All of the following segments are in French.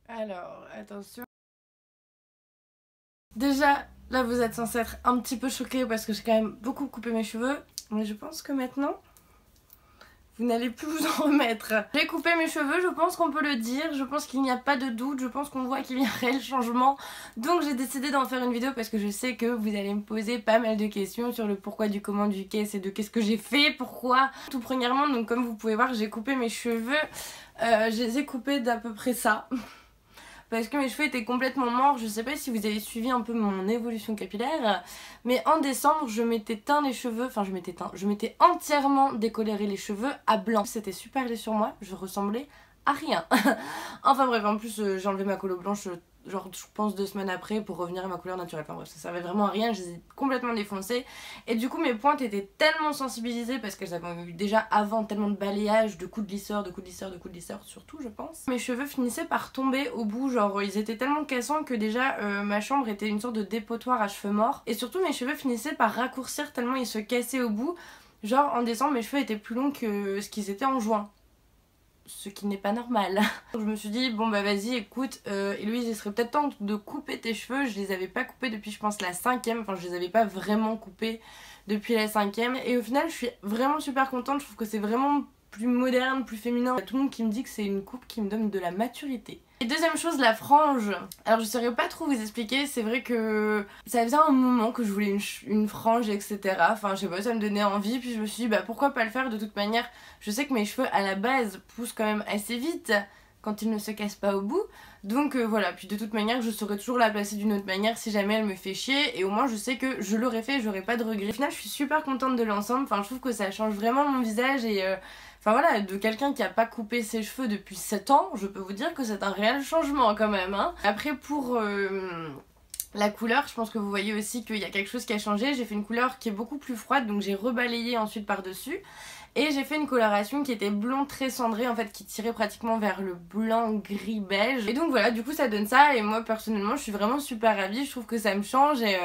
Alors, attention. Déjà, là vous êtes censé être un petit peu choqués parce que j'ai quand même beaucoup coupé mes cheveux. Mais je pense que maintenant, vous n'allez plus vous en remettre. J'ai coupé mes cheveux, je pense qu'on peut le dire. Je pense qu'il n'y a pas de doute. Je pense qu'on voit qu'il y a un réel changement. Donc j'ai décidé d'en faire une vidéo parce que je sais que vous allez me poser pas mal de questions sur le pourquoi du comment du qu'est-ce et de qu'est-ce que j'ai fait, pourquoi. Tout premièrement, donc comme vous pouvez voir, j'ai coupé mes cheveux. Je les ai coupés d'à peu près ça. Parce que mes cheveux étaient complètement morts. Je sais pas si vous avez suivi un peu mon évolution capillaire, mais en décembre je m'étais teint les cheveux, enfin je m'étais entièrement décoloré les cheveux à blanc. C'était super laid sur moi, je ressemblais à rien. Enfin bref, en plus j'ai enlevé ma colo blanche genre je pense 2 semaines après pour revenir à ma couleur naturelle. Enfin bref, ça servait vraiment à rien, je les ai complètement défoncées. Et du coup mes pointes étaient tellement sensibilisées parce qu'elles avaient eu déjà avant tellement de balayage, de coups de lisseur, surtout je pense. Mes cheveux finissaient par tomber au bout, genre ils étaient tellement cassants que déjà ma chambre était une sorte de dépotoir à cheveux morts. Et surtout mes cheveux finissaient par raccourcir tellement ils se cassaient au bout. Genre en décembre mes cheveux étaient plus longs que ce qu'ils étaient en juin. Ce qui n'est pas normal. Je me suis dit bon bah vas-y écoute Héloïse, il serait peut-être temps de couper tes cheveux. Je les avais pas coupés depuis je pense la 5ème, enfin je les avais pas vraiment coupés depuis la 5ème. Et au final je suis vraiment super contente, je trouve que c'est vraiment plus moderne, plus féminin. Il y a tout le monde qui me dit que c'est une coupe qui me donne de la maturité. Et deuxième chose, la frange. Alors je saurais pas trop vous expliquer, c'est vrai que ça faisait un moment que je voulais une frange etc. Enfin je sais pas, ça me donnait envie, puis je me suis dit bah pourquoi pas le faire. De toute manière je sais que mes cheveux à la base poussent quand même assez vite quand ils ne se cassent pas au bout. Donc voilà, puis de toute manière je saurais toujours la placer d'une autre manière si jamais elle me fait chier. Et au moins je sais que je l'aurais fait et j'aurais pas de regrets. Au final je suis super contente de l'ensemble, enfin je trouve que ça change vraiment mon visage. Et enfin voilà, de quelqu'un qui a pas coupé ses cheveux depuis 7 ans, je peux vous dire que c'est un réel changement quand même hein. Après pour la couleur, je pense que vous voyez aussi qu'il y a quelque chose qui a changé. J'ai fait une couleur qui est beaucoup plus froide, donc j'ai rebalayé ensuite par dessus. Et j'ai fait une coloration qui était blond très cendré en fait, qui tirait pratiquement vers le blanc gris beige. Et donc voilà, du coup ça donne ça. Et moi personnellement je suis vraiment super ravie, je trouve que ça me change. Et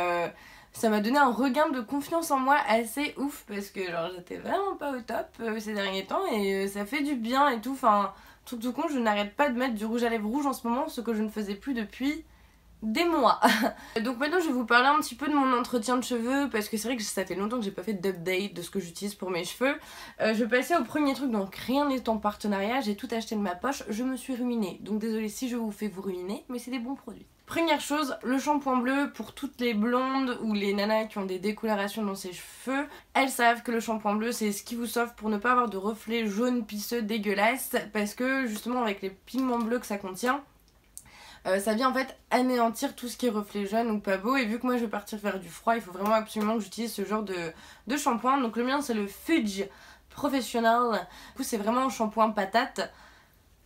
ça m'a donné un regain de confiance en moi assez ouf. Parce que genre j'étais vraiment pas au top ces derniers temps. Et ça fait du bien et tout. Enfin, truc tout con, je n'arrête pas de mettre du rouge à lèvres rouge en ce moment. Ce que je ne faisais plus depuis des mois. Donc maintenant je vais vous parler un petit peu de mon entretien de cheveux parce que c'est vrai que ça fait longtemps que j'ai pas fait d'update de ce que j'utilise pour mes cheveux. Je vais passer au premier truc, donc rien n'est en partenariat, j'ai tout acheté de ma poche, je me suis ruinée. Donc désolée si je vous fais vous ruiner, mais c'est des bons produits. Première chose, le shampoing bleu pour toutes les blondes ou les nanas qui ont des décolorations dans ses cheveux. Elles savent que le shampoing bleu c'est ce qui vous sauve pour ne pas avoir de reflets jaunes pisseux dégueulasses parce que justement avec les pigments bleus que ça contient, ça vient en fait anéantir tout ce qui est reflet jaune ou pas beau. Et vu que moi je vais partir faire du froid, il faut vraiment absolument que j'utilise ce genre de shampoing. Donc le mien c'est le Fudge Professional. Du coup c'est vraiment un shampoing patate.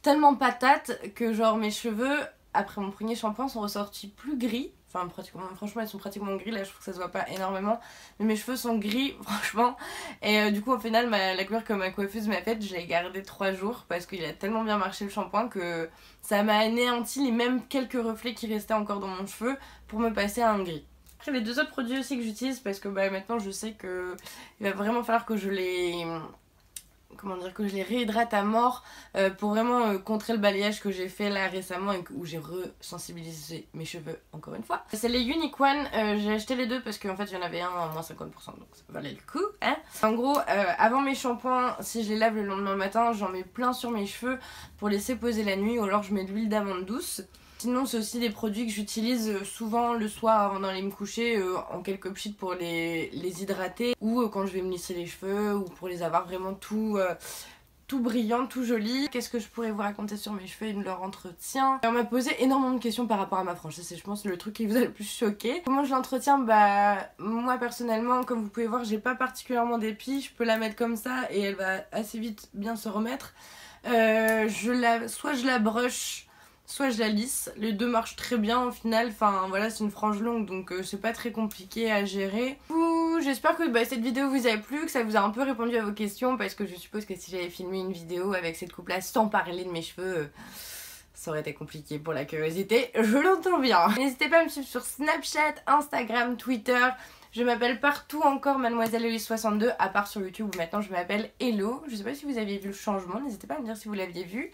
Tellement patate que genre mes cheveux après mon premier shampoing sont ressortis plus gris. Enfin pratiquement, franchement ils sont pratiquement gris, là je trouve que ça se voit pas énormément. Mais mes cheveux sont gris franchement. Et du coup au final la couleur que ma coiffeuse m'a faite, je l'ai gardé 3 jours parce qu'il a tellement bien marché le shampoing que ça m'a anéanti les mêmes quelques reflets qui restaient encore dans mon cheveu pour me passer à un gris. Après les deux autres produits aussi que j'utilise parce que bah, maintenant je sais que il va vraiment falloir que je les... comment dire, que je les réhydrate à mort pour vraiment contrer le balayage que j'ai fait là récemment et où j'ai resensibilisé mes cheveux encore une fois. C'est les Unique One, j'ai acheté les deux parce qu'en fait il y en avait un à moins 50% donc ça valait le coup hein. En gros avant mes shampoings, si je les lave le lendemain matin, j'en mets plein sur mes cheveux pour laisser poser la nuit ou alors je mets de l'huile d'amande douce. Sinon c'est aussi des produits que j'utilise souvent le soir avant d'aller me coucher en quelques pchits pour les hydrater ou quand je vais me lisser les cheveux ou pour les avoir vraiment tout brillant, tout joli. Qu'est-ce que je pourrais vous raconter sur mes cheveux et de leur entretien? On m'a posé énormément de questions par rapport à ma frange, c'est je pense le truc qui vous a le plus choqué. Comment je l'entretiens? Bah moi personnellement comme vous pouvez voir j'ai pas particulièrement d'épis, je peux la mettre comme ça et elle va assez vite bien se remettre. Soit je la brush, soit je la lisse, les deux marchent très bien au final, enfin voilà c'est une frange longue donc c'est pas très compliqué à gérer. J'espère que cette vidéo vous a plu, que ça vous a un peu répondu à vos questions parce que je suppose que si j'avais filmé une vidéo avec cette coupe là sans parler de mes cheveux, ça aurait été compliqué pour la curiosité, je l'entends bien. N'hésitez pas à me suivre sur Snapchat, Instagram, Twitter. Je m'appelle partout encore Mademoiselle Elise 62, à part sur YouTube où maintenant je m'appelle Hello. Je sais pas si vous aviez vu le changement, n'hésitez pas à me dire si vous l'aviez vu.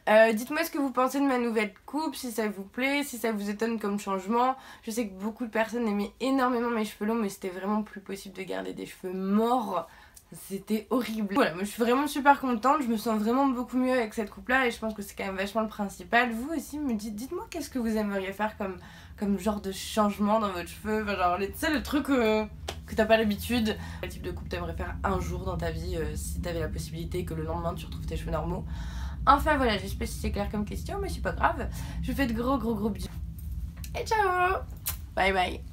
Dites-moi ce que vous pensez de ma nouvelle coupe, si ça vous plaît, si ça vous étonne comme changement. Je sais que beaucoup de personnes aimaient énormément mes cheveux longs, mais c'était vraiment plus possible de garder des cheveux morts. C'était horrible. Voilà, moi je suis vraiment super contente, je me sens vraiment beaucoup mieux avec cette coupe là et je pense que c'est quand même vachement le principal. Vous aussi me dites-moi qu'est-ce que vous aimeriez faire comme genre de changement dans votre cheveux, enfin, genre tu sais le truc que t'as pas l'habitude. Quel type de coupe t'aimerais faire un jour dans ta vie si t'avais la possibilité que le lendemain tu retrouves tes cheveux normaux. Enfin voilà, je sais pas si c'est clair comme question mais c'est pas grave. Je vous fais de gros bisous et ciao. Bye bye.